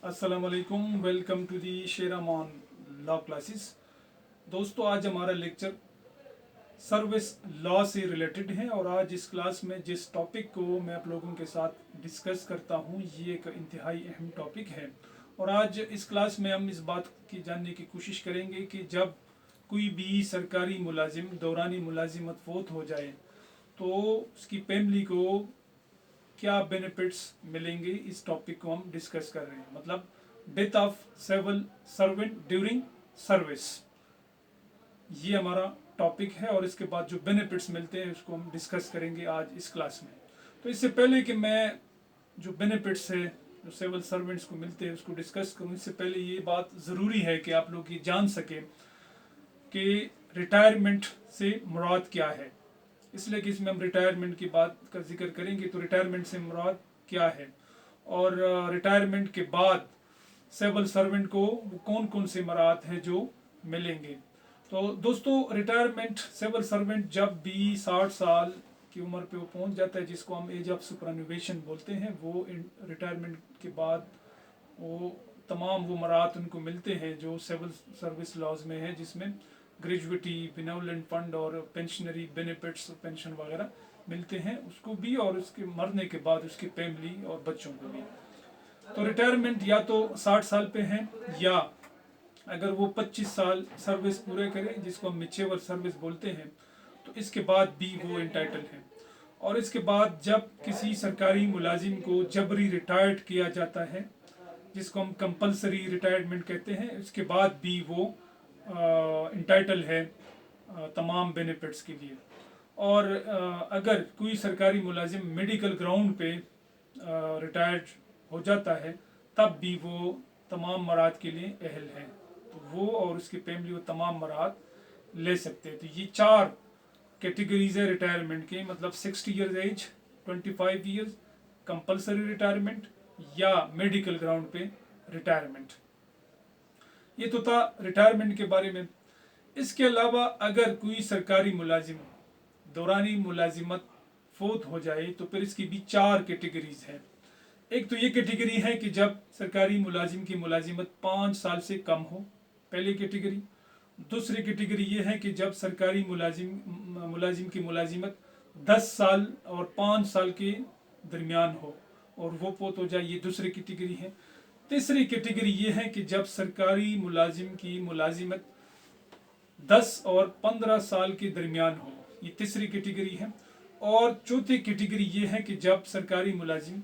अस्सलाम वालेकुम, welcome to the शेरामॉन लॉ क्लासेस। दोस्तों, आज हमारा लेक्चर सर्विस लॉ से रिलेटेड है और आज इस क्लास में जिस टॉपिक को मैं आप लोगों के साथ डिस्कस करता हूँ ये एक इंतहाई अहम टॉपिक है। और आज इस क्लास में हम इस बात की जानने की कोशिश करेंगे कि जब कोई भी सरकारी मुलाजिम दौरानी मुलाजिमत फोत हो जाए तो उसकी फैमिली को क्या बेनिफिट्स मिलेंगे, इस टॉपिक को हम डिस्कस कर रहे हैं। मतलब death of civil servant during service, ये हमारा टॉपिक है। और इसके बाद जो बेनिफिट्स मिलते हैं उसको हम डिस्कस करेंगे आज इस क्लास में। तो इससे पहले कि मैं जो बेनिफिट्स है जो सिविल सर्वेंट्स को मिलते हैं उसको डिस्कस करूँ, इससे पहले ये बात ज़रूरी है कि आप लोग ये जान सकें कि रिटायरमेंट से मुराद क्या है। इसलिए कि इसमें हम रिटायरमेंट की बात का जिक्र करेंगे। तो रिटायरमेंट से मुराद क्या है और रिटायरमेंट के बाद सिविल सर्वेंट को कौन कौन से मराहत हैं जो मिलेंगे। तो दोस्तों, रिटायरमेंट सिविल सर्वेंट जब भी 60 साल की उम्र पे वो पहुंच जाता है, जिसको हम एज ऑफ सुपरएनुवेशन बोलते हैं, वो रिटायरमेंट के बाद वो तमाम वो मराहत उनको मिलते हैं जो सिविल सर्विस लॉज में है, जिसमें ग्रेजुएटी, बेनेवोलेंट फंड और पेंशनरी बेनिफिट्स, पेंशन वगैरह मिलते हैं उसको भी, और उसके मरने के बाद उसकी फैमिली और बच्चों को भी। तो रिटायरमेंट या तो 60 साल पे है, या अगर वो 25 साल सर्विस पूरे करें, जिसको हम मिचेवर सर्विस बोलते हैं, तो इसके बाद भी वो इंटाइटल है। और इसके बाद जब किसी सरकारी मुलाजिम को जबरी रिटायर्ड किया जाता है, जिसको हम कंपलसरी रिटायरमेंट कहते हैं, उसके बाद भी वो इंटाइटल है तमाम बेनिफिट्स के लिए। और अगर कोई सरकारी मुलाजिम मेडिकल ग्राउंड पे रिटायर्ड हो जाता है, तब भी वो तमाम मराहत के लिए अहल है, तो वो और उसकी फैमिली वो तमाम मराहत ले सकते हैं। तो ये 4 कैटेगरीज है रिटायरमेंट के, मतलब 60 years age, 25 years, compulsory retirement या मेडिकल ग्राउंड पे रिटायरमेंट। ये तो था रिटायरमेंट के बारे में। इसके अलावा अगर कोई सरकारी मुलाजिम दौरानी मुलाजिमत फोत हो जाए तो फिर इसकी भी 4 कैटेगरीज हैं। एक तो ये कैटेगरी है कि जब सरकारी मुलाजिम की मुलाजिमत 5 साल से कम हो, पहली कैटेगरी। दूसरी कैटेगरी ये है कि जब सरकारी मुलाजिम की मुलाजिमत 10 साल और 5 साल के दरमियान हो और वो फोत हो जाए, ये दूसरी कैटेगरी है। तीसरी कैटेगरी ये है कि जब सरकारी मुलाजिम की मुलाजिमत 10 और 15 साल के दरमियान हो, ये तीसरी कैटेगरी है। और चौथी कैटेगरी ये है कि जब सरकारी मुलाजिम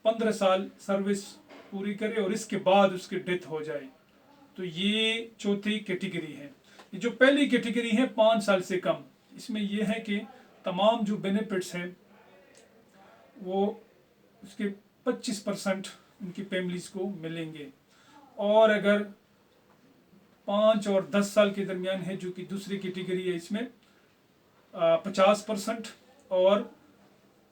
15 साल सर्विस पूरी करे और इसके बाद उसकी डेथ हो जाए, तो ये चौथी कैटेगरी है। ये जो पहली कैटेगरी है 5 साल से कम, इसमें यह है कि तमाम जो बेनिफिट्स हैं वो उसके 25% उनकी फैमिलीज को मिलेंगे। और अगर 5 और 10 साल के दरमियान है, जो कि दूसरी कैटेगरी है, इसमें 50%, और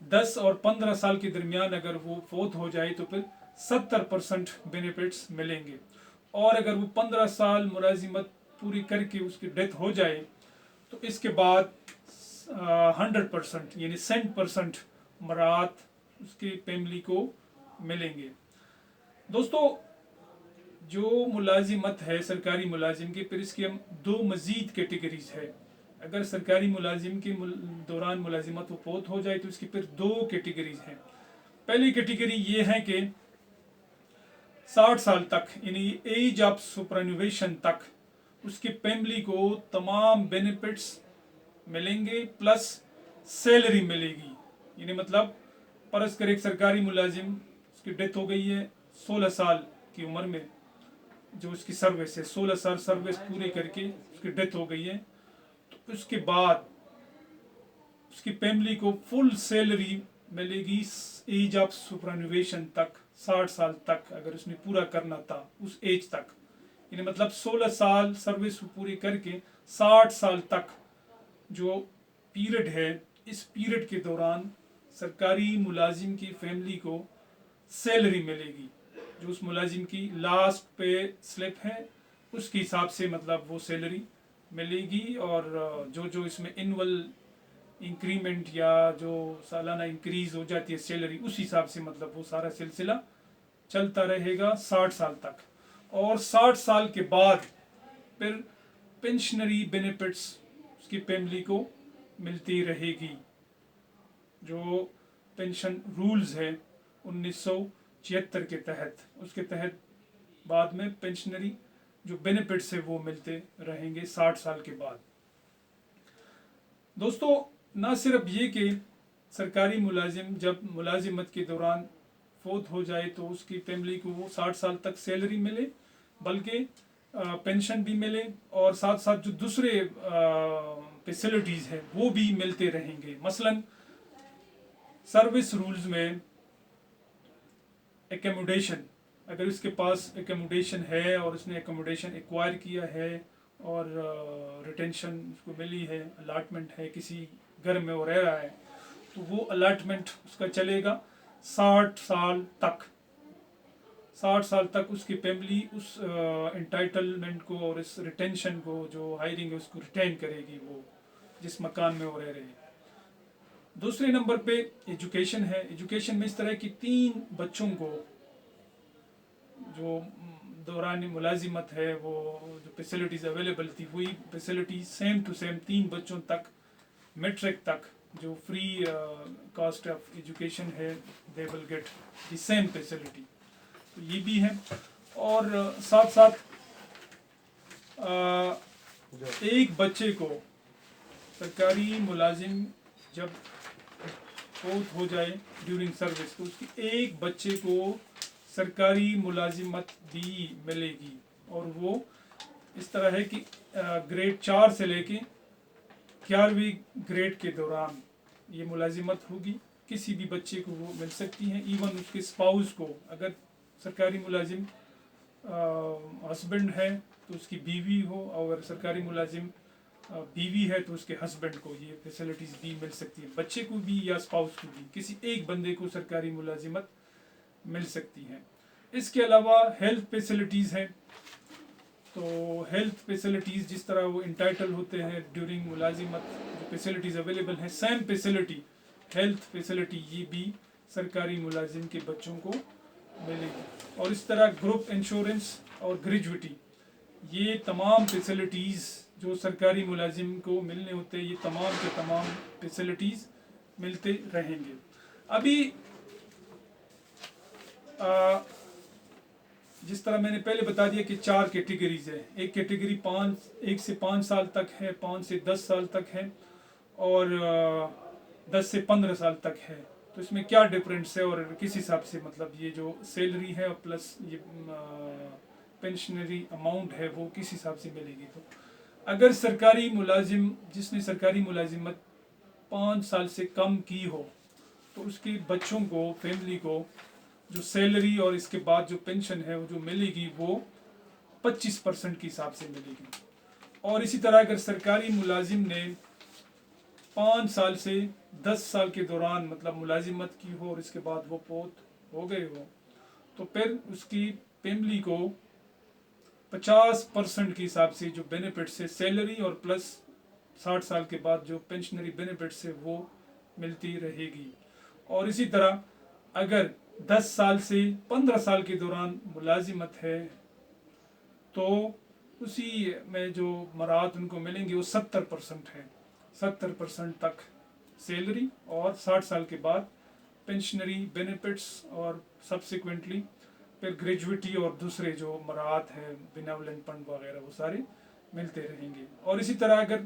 10 और 15 साल के दरमियान अगर वो फोत हो जाए तो फिर 70% बेनिफिट्स मिलेंगे। और अगर वो 15 साल मुलाजिमत पूरी करके उसकी डेथ हो जाए तो इसके बाद 100% यानी 100% मराहत उसकी फैमिली को मिलेंगे। दोस्तों, जो मुलाजिमत है सरकारी मुलाजिम की, फिर इसकी हम 2 मज़ीद कैटेगरीज है। अगर सरकारी मुलाजिम के दौरान मुलाजिमत वो फोत हो जाए तो इसकी फिर 2 कैटेगरीज हैं। पहली कैटेगरी ये है कि 60 साल तक यानी एज ऑफ सुपरएनुवेशन तक उसकी फैमिली को तमाम बेनिफिट्स मिलेंगे प्लस सैलरी मिलेगी। यानी मतलब परस कर एक सरकारी मुलाजिम उसकी डेथ हो गई है 16 साल की उम्र में, जो उसकी सर्विस है 16 साल सर्विस पूरी करके उसकी डेथ हो गई है, तो उसके बाद उसकी फैमिली को फुल सैलरी मिलेगी एज ऑफ सुपरएनुवेशन तक, 60 साल तक अगर उसने पूरा करना था उस एज तक। यानी मतलब 16 साल सर्विस पूरी करके 60 साल तक जो पीरियड है, इस पीरियड के दौरान सरकारी मुलाजिम की फैमिली को सैलरी मिलेगी। जो उस मुलाजिम की लास्ट पे स्लिप है उसके हिसाब से मतलब वो सैलरी मिलेगी। और जो जो इसमें एनुअल इंक्रीमेंट या जो सालाना इंक्रीज हो जाती है सैलरी, उस हिसाब से मतलब वो सारा सिलसिला चलता रहेगा 60 साल तक, और 60 साल के बाद फिर पेंशनरी बेनिफिट्स उसकी फैमिली को मिलती रहेगी। जो पेंशन रूल्स है 1976 के तहत, उसके तहत बाद में पेंशनरी जो बेनिफिट्स है वो मिलते रहेंगे 60 साल के बाद। दोस्तों, ना सिर्फ ये कि सरकारी मुलाजिम जब मुलाजिमत के दौरान फौत हो जाए तो उसकी फैमिली को 60 साल तक सैलरी मिले, बल्कि पेंशन भी मिले, और साथ साथ जो दूसरे फैसिलिटीज़ हैं वो भी मिलते रहेंगे। मसलन सर्विस रूल्स में एकोमोडेशन, अगर उसके पास एकोमोडेशन है और उसने एकोमोडेशन एक्वायर किया है और रिटेंशन उसको मिली है, अलाटमेंट है, किसी घर में वो रह रहा है, तो वो अलाटमेंट उसका चलेगा 60 साल तक। 60 साल तक उसकी फैमिली उस इंटाइटलमेंट को और इस रिटेंशन को जो हायरिंग है उसको रिटेन करेगी, वो जिस मकान में वो रह रहे हैं। दूसरे नंबर पे एजुकेशन है। एजुकेशन में इस तरह की 3 बच्चों को जो दौरान मुलाजिमत है वो जो फैसिलिटीज़ अवेलेबल थी वही फैसिलिटीज सेम टू सेम 3 बच्चों तक, मैट्रिक तक जो फ्री कॉस्ट ऑफ एजुकेशन है, they will get the same facility. तो ये भी है। और साथ साथ एक बच्चे को सरकारी मुलाजिम जब फौत हो जाए ड्यूरिंग सर्विस तो उसकी एक बच्चे को सरकारी मुलाजिमत भी मिलेगी, और वो इस तरह है कि ग्रेड 4 से लेके 11वीं ग्रेड के दौरान ये मुलाजिमत होगी। किसी भी बच्चे को वो मिल सकती हैं, इवन उसके स्पाउस को। अगर सरकारी मुलाजिम हस्बैंड है तो उसकी बीवी हो, और सरकारी मुलाजिम बीवी है तो उसके हस्बैंड को ये फैसिलिटीज़ भी मिल सकती है। बच्चे को भी या स्पाउस को भी, किसी एक बंदे को सरकारी मुलाजिमत मिल सकती है। इसके अलावा हेल्थ फैसिलिटीज़ हैं। तो हेल्थ फैसिलिटीज़ जिस तरह वो इंटाइटल होते हैं ड्यूरिंग मुलाजिमत, जो फैसिलिटीज़ अवेलेबल हैं, सेम फैसिलिटी हेल्थ फैसिलिटी ये भी सरकारी मुलाजिम के बच्चों को मिलेगी। और इस तरह ग्रुप इंश्योरेंस और ग्रेजुइटी, ये तमाम फैसिलिटीज़ जो सरकारी मुलाजिम को मिलने होते हैं, ये तमाम के तमाम फैसिलिटीज़ मिलते रहेंगे। अभी जिस तरह मैंने पहले बता दिया कि 4 कैटेगरीज है। एक कैटेगरी 1 से 5 साल तक है, 5 से 10 साल तक है, और 10 से 15 साल तक है। तो इसमें क्या डिफरेंस है और किस हिसाब से मतलब ये जो सैलरी है प्लस ये पेंशनरी अमाउंट है वो किस हिसाब से मिलेगी। तो अगर सरकारी मुलाजिम जिसने सरकारी मुलाजिमत 5 साल से कम की हो तो उसके बच्चों को, फैमिली को जो सैलरी और इसके बाद जो पेंशन है वो जो मिलेगी वो 25% के हिसाब से मिलेगी। और इसी तरह अगर सरकारी मुलाजिम ने 5 साल से 10 साल के दौरान मतलब मुलाजिमत की हो और इसके बाद वो फौत हो गए हो तो फिर उसकी फैमिली को 50% के हिसाब से जो बेनिफिट्स है सैलरी और प्लस 60 साल के बाद जो पेंशनरी बेनिफिट्स है वो मिलती रहेगी। और इसी तरह अगर 10 साल से 15 साल के दौरान मुलाजिमत है तो उसी में जो मराहत उनको मिलेंगे वो 70% है। 70% तक सैलरी और 60 साल के बाद पेंशनरी बेनिफिट्स और सब्सिक्वेंटली फिर ग्रेजुइटी और दूसरे जो मराहत है बेनेवलेंट फंड वगैरह वो सारे मिलते रहेंगे। और इसी तरह अगर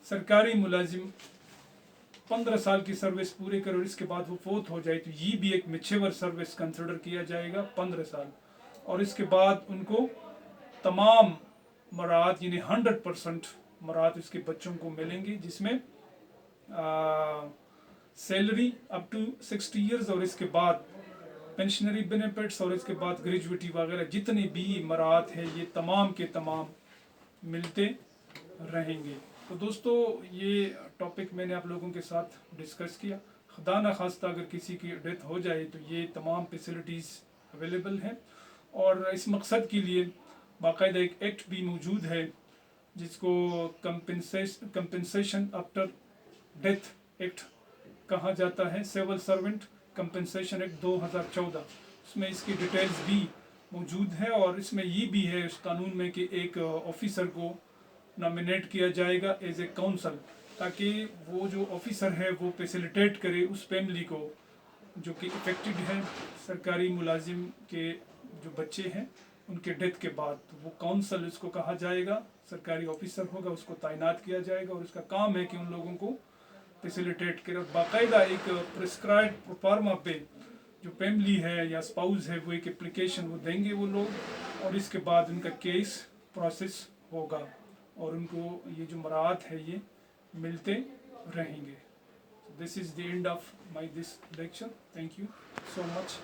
सरकारी मुलाजिम 15 साल की सर्विस पूरी करे और इसके बाद वो फौत हो जाए तो ये भी एक मैच्योर सर्विस कंसिडर किया जाएगा 15 साल। और इसके बाद उनको तमाम मराहत यानी 100% मराहत उसके बच्चों को मिलेंगे, जिसमें सैलरी अप टू 60 इयर्स और इसके बाद पेंशनरी बेनिफिट्स और इसके बाद ग्रेजुइटी वगैरह जितने भी मराहत है ये तमाम के तमाम मिलते रहेंगे। तो दोस्तों ये टॉपिक मैंने आप लोगों के साथ डिस्कस किया। खुदा न खास्ता अगर किसी की डेथ हो जाए तो ये तमाम फैसिलिटीज़ अवेलेबल हैं और इस मकसद के लिए बाकायदा एक एक्ट भी मौजूद है जिसको कंपनसेशन आफ्टर डेथ एक्ट कहा जाता है, सिविल सर्वेंट कंपनसेशन एक्ट 2014। उसमें इसकी डिटेल्स भी मौजूद है और इसमें ये भी है इस कानून में कि एक ऑफिसर को नॉमिनेट किया जाएगा एज ए काउंसल, ताकि वो जो ऑफिसर है वो फैसिलिटेट करे उस फैमिली को जो कि इफेक्टेड है सरकारी मुलाजिम के जो बच्चे हैं उनके डेथ के बाद। तो वो काउंसल इसको कहा जाएगा, सरकारी ऑफिसर होगा, उसको तैनात किया जाएगा और उसका काम है कि उन लोगों को फैसिलिटेट करे। बाकायदा एक प्रिस्क्राइब प्रोफार्मा पे जो फैमिली है या स्पाउस है वो एक एप्लीकेशन वो देंगे वो लोग, और इसके बाद उनका केस प्रोसेस होगा और उनको ये जो मराहत है ये मिलते रहेंगे। This is the end of my this lecture. Thank you so much.